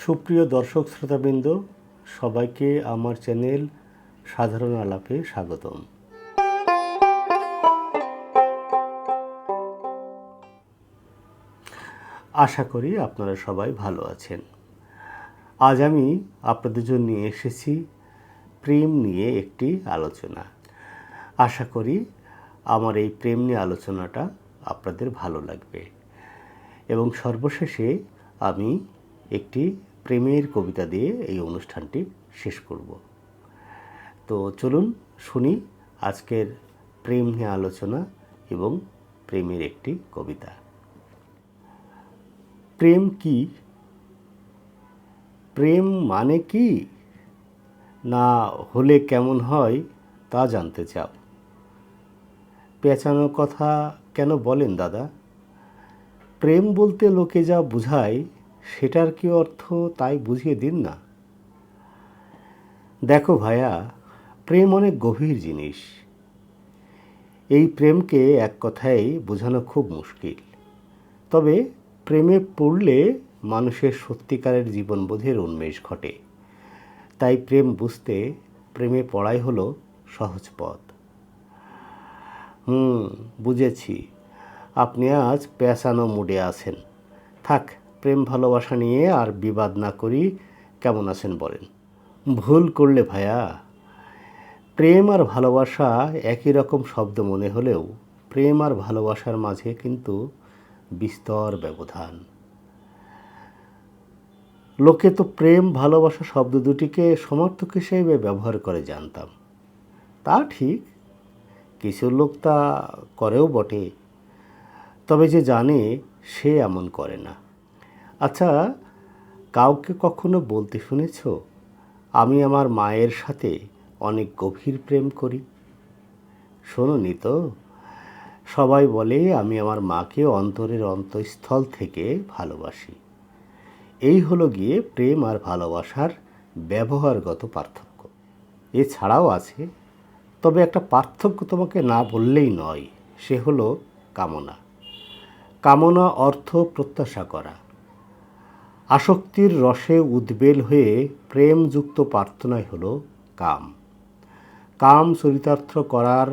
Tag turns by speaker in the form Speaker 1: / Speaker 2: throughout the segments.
Speaker 1: সুপ্রিয় দর্শক শ্রোতাবৃন্দ, সবাইকে আমার চ্যানেল সাধারণ আলাপে স্বাগতম। আশা করি আপনারা সবাই ভালো আছেন। আজ আমি আপনাদের জন্য নিয়ে এসেছি প্রেম নিয়ে একটি আলোচনা। আশা করি আমার এই প্রেম নিয়ে আলোচনাটা আপনাদের ভালো লাগবে এবং সর্বশেষে আমি একটি প্রেমের কবিতা দিয়ে এই অনুষ্ঠানটি শেষ করব। তো চলুন শুনি আজকের প্রেম নিয়ে আলোচনা এবং প্রেমের একটি কবিতা। প্রেম কি? প্রেম মানে কি? না হলে কেমন হয় তা জানতে চাও? পেঁচানো কথা কেন বলেন দাদা? প্রেম বলতে লোকে যা বুঝায় সেটার কি অর্থ তাই বুঝিয়ে দিন না। দেখো ভাইয়া, প্রেম অনেক গভীর জিনিস। এই প্রেমকে এক কথায় বোঝানো খুব মুশকিল। তবে প্রেমে পড়লে মানুষের সত্যিকারের জীবনবোধের উন্মেষ ঘটে। তাই প্রেম বুঝতে প্রেমে পড়াই হলো সহজ পথ। বুঝেছি, আপনি আজ পেঁচানো মুডে আছেন। থাক, প্রেম ভালোবাসা নিয়ে আর বিবাদ না করি। কেমন আছেন বলেন? ভুল করলে ভাইয়া, প্রেম আর ভালোবাসা একই রকম শব্দ মনে হলেও প্রেম আর ভালোবাসার মাঝে কিন্তু বিস্তর ব্যবধান। লোকে তো প্রেম ভালোবাসা শব্দ দুটিকে সমার্থক হিসেবে ব্যবহার করে জানতাম। তা ঠিক, কিছু লোক তা করেও বটে, তবে যে জানে সে এমন করে না। আচ্ছা, কাউকে কখনো বলতে শুনেছ, আমি আমার মায়ের সাথে অনেক গভীর প্রেম করি? শোনোনি তো? সবাই বলে আমি আমার মাকে অন্তরের অন্তঃস্থল থেকে ভালোবাসি। এই হলো গিয়ে প্রেম আর ভালোবাসার ব্যবহারগত পার্থক্য। এছাড়াও আছে, তবে একটা পার্থক্য তোমাকে না বললেই নয়, সে হলো কামনা। কামনা অর্থ প্রত্যাশা করা। আসক্তির রসে উদ্বেল হয়ে প্রেমযুক্ত প্রার্থনাই হলো কাম। কাম চরিতার্থ করার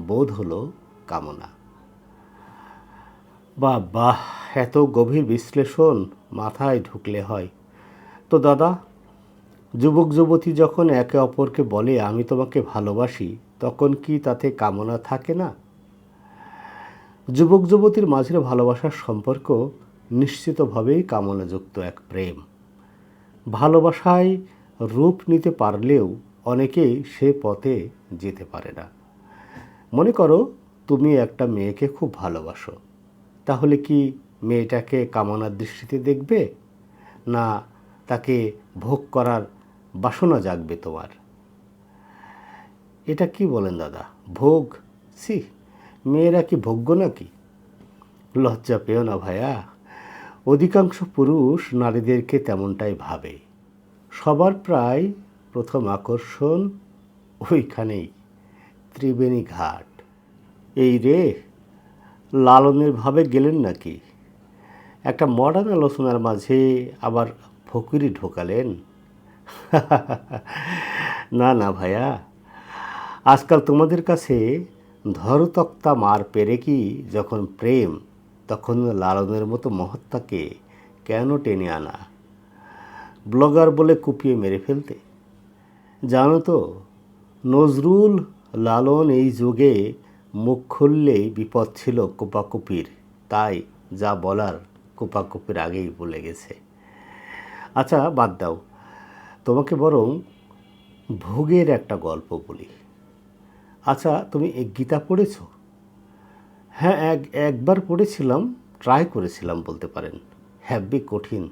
Speaker 1: বোধ হলো কামনা। বাহ, এত গভীর বিশ্লেষণ মাথায় ঢুকলে হয়। তো দাদা, যুবক যুবতী যখন একে অপরকে বলে আমি তোমাকে ভালোবাসি, তখন কি তাতে কামনা থাকে না? যুবক যুবতীর মাঝের ভালোবাসার সম্পর্ক নিশ্চিতভাবেই কামনাযুক্ত এক প্রেম। ভালোবাসায় রূপ নিতে পারলেও অনেকেই সে পথে যেতে পারে না। মনে করো তুমি একটা মেয়েকে খুব ভালোবাসো, তাহলে কি মেয়েটাকে কামনার দৃষ্টিতে দেখবে, না তাকে ভোগ করার বাসনা জাগবে তোমার? এটা কি বলেন দাদা? ভোগ? ছি, মেয়েরা কি ভোগ্য নাকি? লজ্জা পেও না ভাইয়া, অধিকাংশ পুরুষ নারীদেরকে তেমনটাই ভাবে। সবার প্রায় প্রথম আকর্ষণ ওইখানেই, ত্রিবেণী ঘাট। এই রে, লালনের ভাবে গেলেন নাকি? একটা মডার্ন আলোচনার মাঝে আবার ফকিরি ঢোকালেন। না না ভাইয়া, আজকাল তোমাদের কাছে ধরতক্তা মার পেরেকি যখন প্রেম, তখন লালনের মতো মহাত্মাকে কেন টেনে আনা, ব্লগার বলে কুপিয়ে মেরে ফেলতে? জানো তো, নজরুল লালন এই যুগে মুখ খুললেই বিপদ ছিল কোপাকুপির, তাই যা বলার কোপাকুপির আগেই বলে গেছে। আচ্ছা বাদ দাও, তোমাকে বরং ভোগের একটা গল্প বলি। আচ্ছা, তুমি গীতা পড়েছ? হ্যাঁ, একবার পড়েছিলাম, ট্রাই করেছিলাম বলতে পারেন। হ্যাব্বি কঠিন।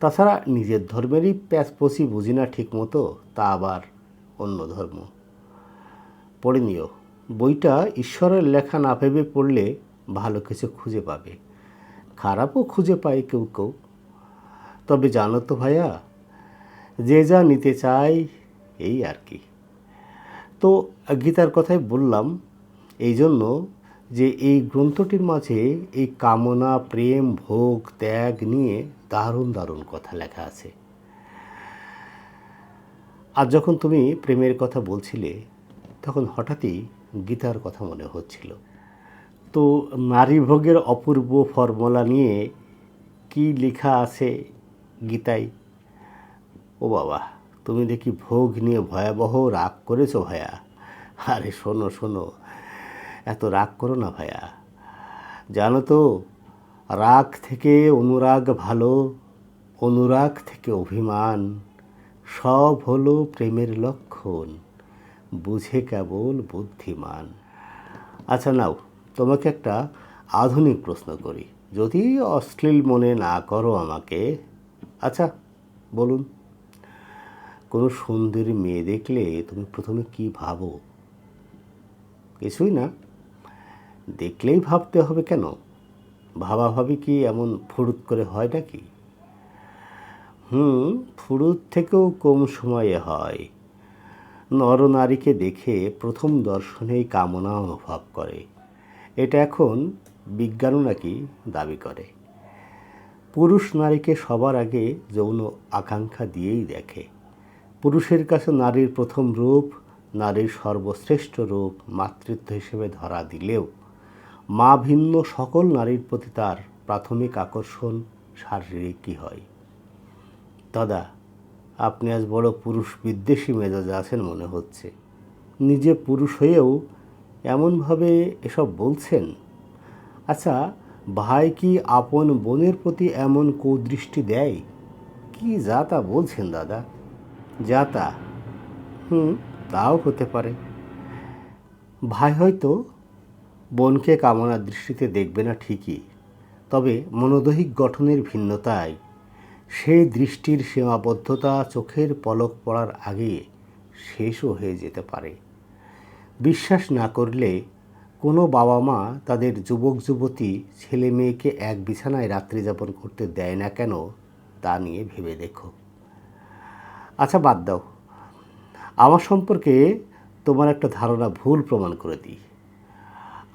Speaker 1: তাছাড়া নিজের ধর্মেরই প্যাচপচি বুঝি না ঠিক মতো, তা আবার অন্য ধর্ম। পড়ে নিও, বইটা ঈশ্বরের লেখা না ভেবে পড়লে ভালো কিছু খুঁজে পাবে, খারাপও খুঁজে পায় কেউ কেউ। তবে জানো তো ভাইয়া, যে যা নিতে চায় এই আর কি। তো গীতার কথাই বললাম এই জন্য যে এই গ্রন্থটির মাঝে এই কামনা, প্রেম, ভোগ, ত্যাগ নিয়ে দারুণ দারুণ কথা লেখা আছে। আর যখন তুমি প্রেমের কথা বলছিলে তখন হঠাৎই গীতার কথা মনে হচ্ছিল। তো নারী ভোগের অপূর্ব ফর্মুলা নিয়ে কি লেখা আছে গীতায়? ও বাবা, তুমি দেখি ভোগ নিয়ে ভয়াবহ রাগ করেছো ভাইয়া। আরে শোনো শোনো, এত রাগ করো না ভাইয়া। জানো তো, রাগ থেকে অনুরাগ ভালো, অনুরাগ থেকে অভিমান, সব হলো প্রেমের লক্ষণ, বুঝে কেবল বুদ্ধিমান। আচ্ছা নাও, তোমাকে একটা আধুনিক প্রশ্ন করি, যদি অশ্লীল মনে না করো আমাকে। আচ্ছা বলুন, কোনো সুন্দরী মেয়ে দেখলে তুমি প্রথমে কি ভাবো? কিছুই না, দেখলেই ভাবতে হবে কেন? ভাবাভাবি কি এমন ফুরুত করে হয় নাকি? ফুরুত থেকেও কম সময়ে হয়। নরনারীকে দেখে প্রথম দর্শনেই কামনা অনুভব করে। এটা এখন বিজ্ঞানও নাকি দাবি করে। পুরুষ নারীকে সবার আগে যৌন আকাঙ্ক্ষা দিয়েই দেখে। পুরুষের কাছে নারীর প্রথম রূপ, নারীর সর্বশ্রেষ্ঠ রূপ মাতৃত্ব হিসেবে ধরা দিলেও মা ভিন্ন সকল নারীর প্রতি তার প্রাথমিক আকর্ষণ শারীরিকই হয়। দাদা, আপনি আজ বড় পুরুষ বিদ্বেষী মেজাজে আছেন মনে হচ্ছে। নিজে পুরুষ হয়েও এমনভাবে এসব বলছেন। আচ্ছা, ভাই কি আপন বোনের প্রতি এমন কুদৃষ্টি দেয়? কি যা তা বলছেন দাদা? যা তা? তাও হতে পারে। ভাই হয়তো বোনকে কামনার দৃষ্টিতে দেখবে না ঠিকই, তবে মনোদৈহিক গঠনের ভিন্নতায় সেই দৃষ্টির সীমাবদ্ধতা চোখের পলক পড়ার আগে শেষও হয়ে যেতে পারে। বিশ্বাস না করলে কোনো বাবা মা তাদের যুবক যুবতী ছেলে মেয়েকে এক বিছানায় রাত্রি যাপন করতে দেয় না কেন, তা নিয়ে ভেবে দেখো। আচ্ছা বাদ দাও, আমার সম্পর্কে তোমার একটা ধারণা ভুল প্রমাণ করে দিই।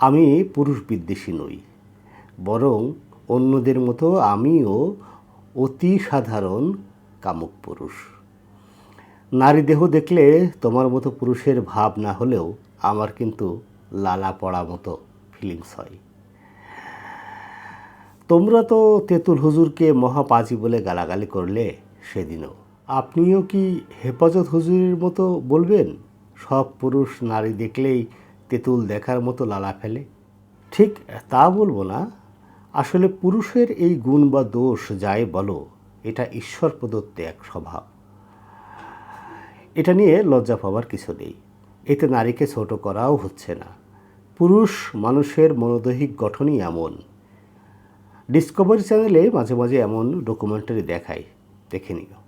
Speaker 1: আমি পুরুষ বিদ্বেষী নই, বরং অন্যদের মতো আমিও অতি সাধারণ কামুক পুরুষ। নারী দেহ দেখলে তোমার মতো পুরুষের ভাব না হলেও আমার কিন্তু লালা পড়া মতো ফিলিংস হয়। তোমরা তো তেঁতুল হুজুরকে মহাপাজি বলে গালাগালি করলে সেদিনও। আপনিও কি হেফাজত হুজুরের মতো বলবেন সব পুরুষ নারী দেখলেই তেঁতুল দেখার মতো লালা ফেলে? ঠিক তা বলবো না। আসলে পুরুষের এই গুণ বা দোষ যাই বলো, এটা ঈশ্বর প্রদত্ত এক স্বভাব। এটা নিয়ে লজ্জা পাওয়ার কিছু নেই। এতে নারীকে ছোট করাও হচ্ছে না। পুরুষ মানুষের মনোদৈহিক গঠনই এমন। ডিসকভারি চ্যানেলে মাঝে মাঝে এমন ডকুমেন্টারি দেখায়, দেখে নিও।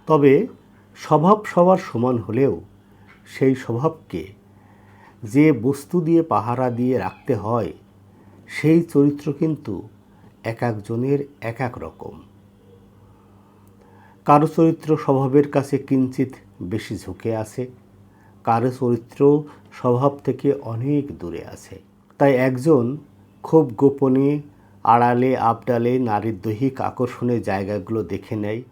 Speaker 1: তবে স্বভাব সবার সমান হলেও সেই স্বভাবকে যে বস্তু দিয়ে পাহারা দিয়ে রাখতে হয়, সেই চরিত্র কিন্তু এক একজনের এক এক রকম। কারো চরিত্র স্বভাবের কাছে কিঞ্চিত বেশি ঝুঁকে আছে, কারো চরিত্র স্বভাব থেকে অনেক দূরে আছে। তাই একজন খুব গোপনে আড়ালে আবডালে নারীর দৈহিক আকর্ষণের জায়গাগুলো দেখে নেয়,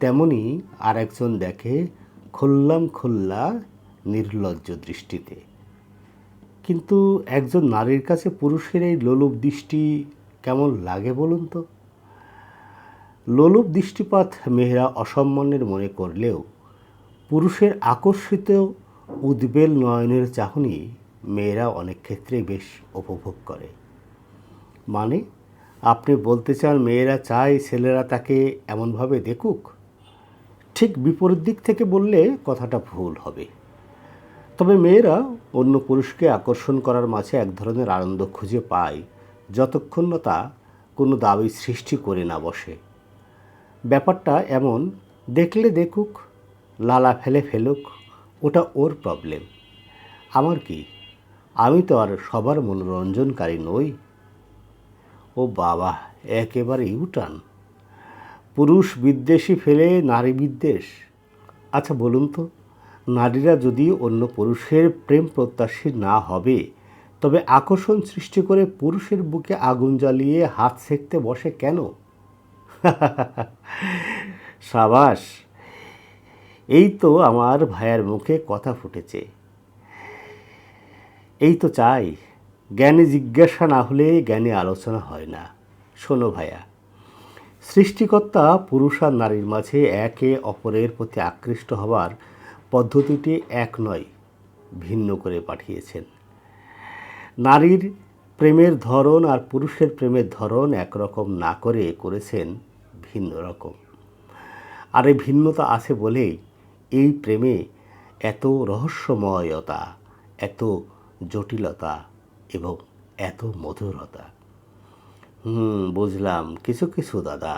Speaker 1: তেমনি আর একজন দেখে খুল্লাম খুল্লা নির্লজ্জ দৃষ্টিতে। কিন্তু একজন নারীর কাছে পুরুষের এই লোলুপ দৃষ্টি কেমন লাগে বলুন তো? লোলুপ দৃষ্টিপাত মেয়েরা অসম্মানের মনে করলেও পুরুষের আকর্ষিত উদ্বেল নয়নের চাহনি মেয়েরা অনেক ক্ষেত্রেই বেশ উপভোগ করে। মানে আপনি বলতে চান মেয়েরা চায় ছেলেরা তাকে এমনভাবে দেখুক? ঠিক বিপরীত দিক থেকে বললে কথাটা ভুল হবে। তবে মেয়েরা অন্য পুরুষকে আকর্ষণ করার মাঝে এক ধরনের আনন্দ খুঁজে পায়, যতক্ষণ না তা কোনো দাবি সৃষ্টি করে না বসে। ব্যাপারটা এমন, দেখলে দেখুক, লালা ফেলে ফেলুক, ওটা ওর প্রবলেম। আমার কি? আমি তো আর সবার মনোরঞ্জনকারী নই। ও বাবা, একেবারে ইউটার্ন। পুরুষ বিদ্বেষী ফেলে নারী বিদ্বেষ। আচ্ছা বলুন তো, নারীরা যদি অন্য পুরুষের প্রেম প্রত্যাশী না হবে, তবে আকর্ষণ সৃষ্টি করে পুরুষের বুকে আগুন জ্বালিয়ে হাত সেঁকতে বসে কেন? সাবাস, এই তো আমার ভাইয়ার মুখে কথা ফুটেছে, এই তো চাই। জ্ঞানী জিজ্ঞাসা না হলে জ্ঞানী আলোচনা হয় না। শোনো ভাইয়া, সৃষ্টিকর্তা পুরুষ আর নারীর মাঝে একে অপরের প্রতি আকৃষ্ট হবার পদ্ধতিটি এক নয়, ভিন্ন করে পাঠিয়েছেন। নারীর প্রেমের ধরন আর পুরুষের প্রেমের ধরন একরকম না করে করেছেন ভিন্ন রকম। আর এই ভিন্নতা আছে বলেই এই প্রেমে এত রহস্যময়তা, এত জটিলতা এবং এত মধুরতা। বুঝলাম কিছু কিছু দাদা,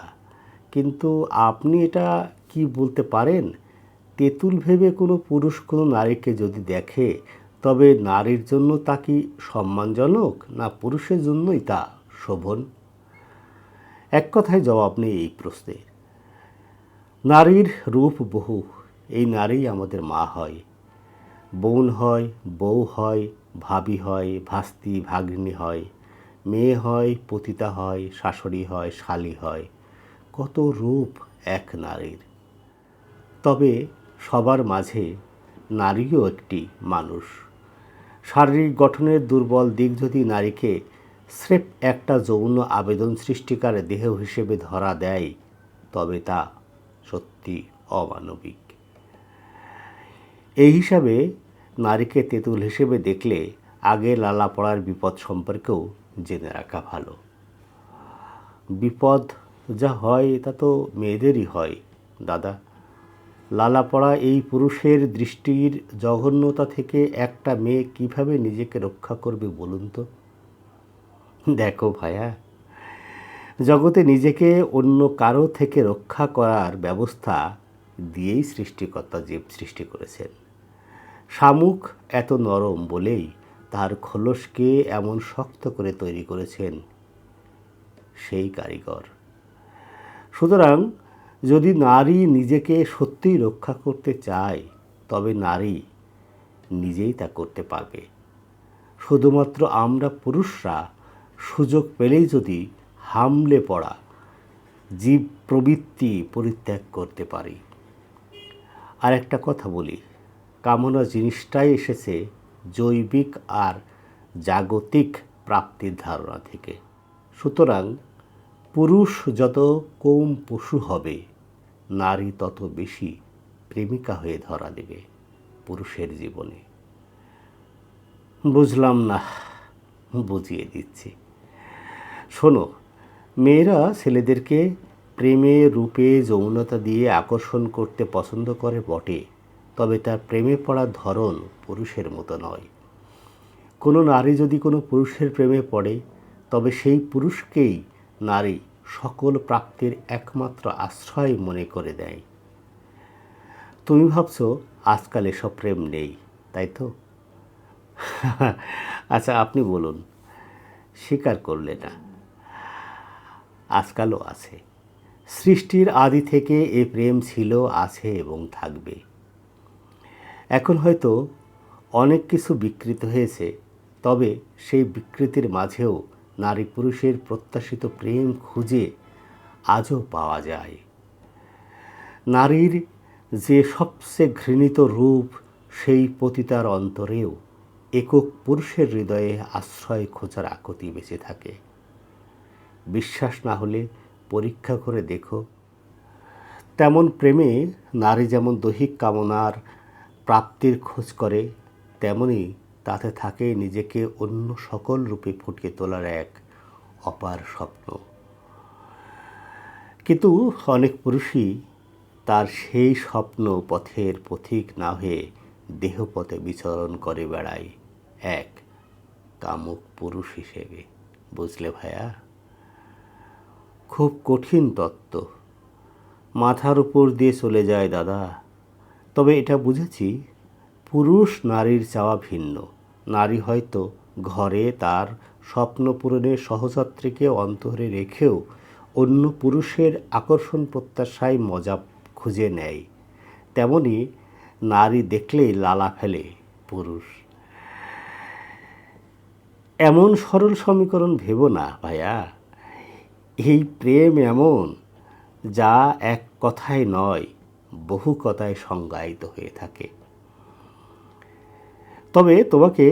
Speaker 1: কিন্তু আপনি এটা কি বলতে পারেন? তেঁতুল ভেবে কোনো পুরুষ কোনো নারীকে যদি দেখে, তবে নারীর জন্য তা কি সম্মানজনক, না পুরুষের জন্যই তা শোভন? এক কথায় জবাব নেই এই প্রশ্নের। নারীর রূপ বহু। এই নারী আমাদের মা হয়, বোন হয়, বউ হয়, ভাবি হয়, ভাস্তি ভাগ্নি হয়, মেয়ে হয়, পতিতা হয়, শাশুড়ি হয়, শালী হয়। কত রূপ এক নারীর। তবে সবার মাঝে নারীও একটি মানুষ। শারীরিক গঠনের দুর্বল দিক যদি নারীকে স্রেফ একটা যৌন আবেদন সৃষ্টিকার দেহ হিসেবে ধরা দেয়, তবে তা সত্যি অমানবিক। এই হিসাবে নারীকে তেঁতুল হিসেবে দেখলে আগে লালা পড়ার বিপদ সম্পর্কেও জেনে রাখা ভালো। বিপদ যা হয় তা তো মেয়েদেরই হয় দাদা। লালা পড়া এই পুরুষের দৃষ্টির জঘন্যতা থেকে একটা মেয়ে কিভাবে নিজেকে রক্ষা করবে বলুন তো? দেখো ভাইয়া, জগতে নিজেকে অন্য কারো থেকে রক্ষা করার ব্যবস্থা দিয়েই সৃষ্টিকর্তা জীব সৃষ্টি করেছেন। শামুক এত নরম বলেই তার খোলসকে এমন শক্ত করে তৈরি করেছেন সেই কারিগর। সুতরাং যদি নারী নিজেকে সত্যিই রক্ষা করতে চায়, তবে নারী নিজেই তা করতে পারবে। শুধুমাত্র আমরা পুরুষরা সুযোগ পেলেই যদি হামলে পড়া জীব প্রবৃত্তি পরিত্যাগ করতে পারি। আর একটা কথা বলি, কামনা জিনিসটাই এসেছে জৈবিক আর জাগতিক প্রাপ্তির ধারণা থেকে। সুতরাং পুরুষ যত কম পশু হবে, নারী তত বেশি প্রেমিকা হয়ে ধরা দেবে পুরুষের জীবনে। বুঝলাম না, বুঝিয়ে দিচ্ছি। শোনো, মেয়েরা ছেলেদেরকে প্রেমে রূপে যৌনতা দিয়ে আকর্ষণ করতে পছন্দ করে বটে, তবে তার প্রেমে পড়ার ধরন পুরুষের মতো নয়। কোনো নারী যদি কোনো পুরুষের প্রেমে পড়ে, তবে সেই পুরুষকেই নারী সকল প্রাপ্তির একমাত্র আশ্রয় মনে করে দেয়। তুমি ভাবছো আজকাল এসব প্রেম নেই, তাই তো? আচ্ছা আপনি বলুন, স্বীকার করলে না? আজকালও আছে। সৃষ্টির আদি থেকে এ প্রেম ছিল, আছে এবং থাকবে। এখন হয়তো অনেক কিছু বিকৃত হয়েছে, তবে সেই বিকৃতির মাঝেও নারী পুরুষের প্রত্যাশিত প্রেম খুঁজে আজও পাওয়া যায়। নারীর যে সবচেয়ে ঘৃণিত রূপ, সেই পতিতার অন্তরেও একক পুরুষের হৃদয়ে আশ্রয় খোঁজার আকুতি বেঁচে থাকে। বিশ্বাস না হলে পরীক্ষা করে দেখো। তেমন প্রেমে নারী যেমন দৈহিক কামনার প্রাপ্তির খোঁজ করে, তেমনি তাতে থাকে নিজেকে অন্য সকল রূপে ফুটিয়ে তোলার এক অপার স্বপ্ন। কিন্তু অনেক পুরুষই তার সেই স্বপ্ন পথের পথিক না হয়ে দেহপথে বিচরণ করে বেড়ায় এক কামুক পুরুষ হিসেবে। বুঝলে ভাইয়া? খুব কঠিন তত্ত্ব, মাথার উপর দিয়ে চলে যায় দাদা। তবে এটা বুঝেছি, পুরুষ নারীর চাওয়া ভিন্ন। নারী হয়তো ঘরে তার স্বপ্ন পূরণের সহযাত্রীকে অন্তরে রেখেও অন্য পুরুষের আকর্ষণ প্রত্যাশায় মজা খুঁজে নেয়। তেমনি নারী দেখলেই লালা ফেলে পুরুষ। এমন সরল সমীকরণ ভেবো না ভাইয়া। এই প্রেম এমন, যা এক কথায় নয়, বহু কথায় সংজ্ঞায়িত হয়ে থাকে। তবে তোমাকে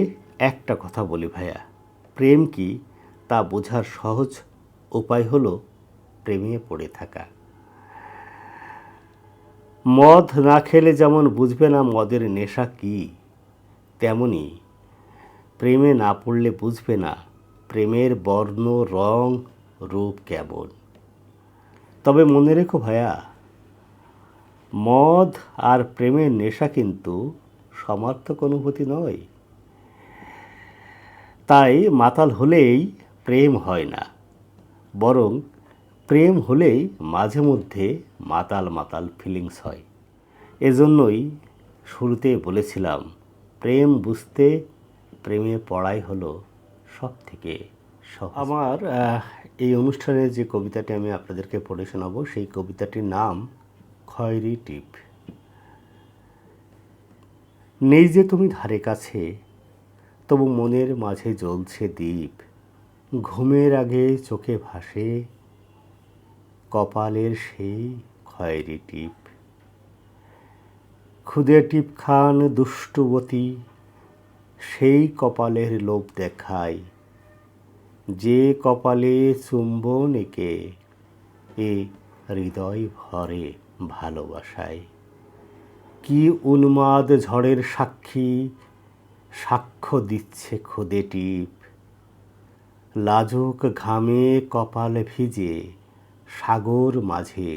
Speaker 1: একটা কথা বলি ভাইয়া, প্রেম কি তা বোঝার সহজ উপায় হলো প্রেমে পড়ে থাকা। মদ না খেলে যেমন বুঝবে না মদের নেশা কি, তেমনি প্রেমে না পড়লে বুঝবে না প্রেমের বর্ণ, রং, রূপ কেমন। তবে মনে রেখো ভাইয়া, মদ আর প্রেমের নেশা কিন্তু সমার্থক অনুভূতি নয়। তাই মাতাল হলেই প্রেম হয় না, বরং প্রেম হলেই মাঝে মধ্যে মাতাল মাতাল ফিলিংস হয়। এজন্যই শুরুতে বলেছিলাম, প্রেম বুঝতে প্রেমে পড়াই হলো সব থেকে সহজ। আমার এই অনুষ্ঠানে যে কবিতাটি আমি আপনাদেরকে পড়ে শোনাবো, সেই কবিতাটির নাম খয়েরি টিপ। নেই যে তুমি ধারে কাছে, তবু মনের মাঝে জ্বলছে দ্বীপ। ঘুমের আগে চোখে ভাসে কপালের সেই খয়েরি টিপ। খুদে টিপ খান দুষ্টুবতী, সেই কপালের লোভ দেখায়। যে কপালে চুম্বন এঁকে এ হৃদয় ভরে ভালোবাসায়। কি উন্মাদ ঝড়ের সাক্ষী, সাক্ষ্য দিচ্ছে খুদে টিপ। লাজুক ঘামে কপাল ভিজে সাগর মাঝে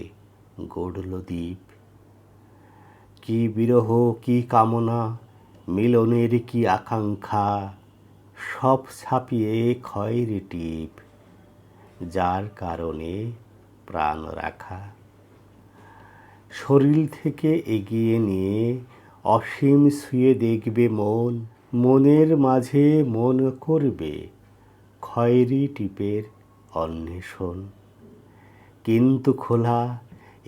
Speaker 1: গড়ল দ্বীপ। কি বিরহ, কি কামনা, মিলনের কি আকাঙ্ক্ষা, সব ছাপিয়ে খয়েরি টিপ, যার কারণে প্রাণ রাখা। শরীর থেকে এগিয়ে নিয়ে অসীম ছুঁয়ে দেখবে মন, মনের মাঝে মন করবে খয়েরি টিপের অন্বেষণ। কিন্তু খোলা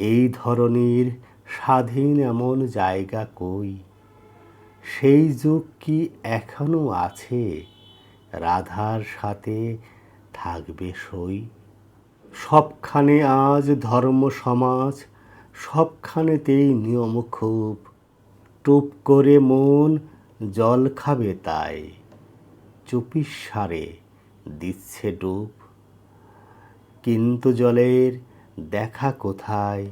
Speaker 1: এই ধরনের স্বাধীন এমন জায়গা কই, সেই যুগ কি এখনো আছে, রাধার সাথে থাকবে সই। সবখানে আজ ধর্ম সমাজ, সবখানেতেই নিয়ম খুব। টুপ করে মন জল খাবে তাই, চুপির সারে দিচ্ছে ডুব। কিন্তু জলের দেখা কোথায়,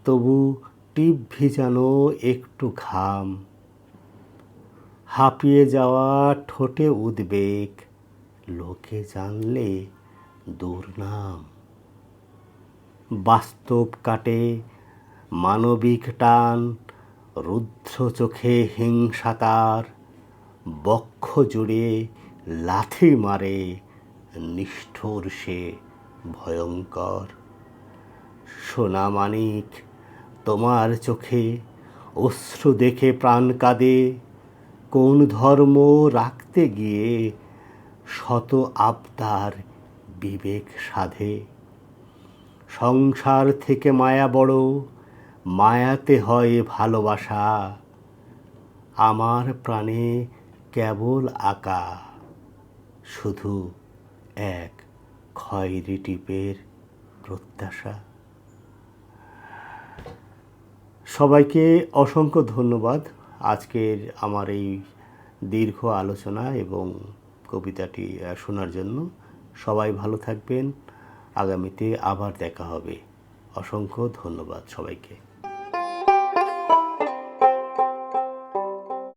Speaker 1: তবু টিপ ভিজানো একটু ঘাম। হাঁপিয়ে যাওয়া ঠোঁটে উদ্বেগ, লোকে জানলে দুর্নাম। বাস্তব কাটে মানবিক টান, রুদ্র চোখে হিংসা তার। বক্ষ জুড়ে লাথি মারে, নিষ্ঠুর সে ভয়ঙ্কর। সোনা মানিক তোমার চোখে অশ্রু দেখে প্রাণ কাঁদে। কোন ধর্ম রাখতে গিয়ে শত আবদার বিবেক সাধে। সংসার থেকে মায়া বড়, মায়াতে হয় ভালোবাসা। আমার প্রাণে কেবল আঁকা শুধু এক খয়েরি টিপের প্রত্যাশা। সবাইকে অসংখ্য ধন্যবাদ আজকের আমার এই দীর্ঘ আলোচনা এবং কবিতাটি শোনার জন্য। সবাই ভালো থাকবেন, আগামীতে আবার দেখা হবে। অসংখ্য ধন্যবাদ সবাইকে।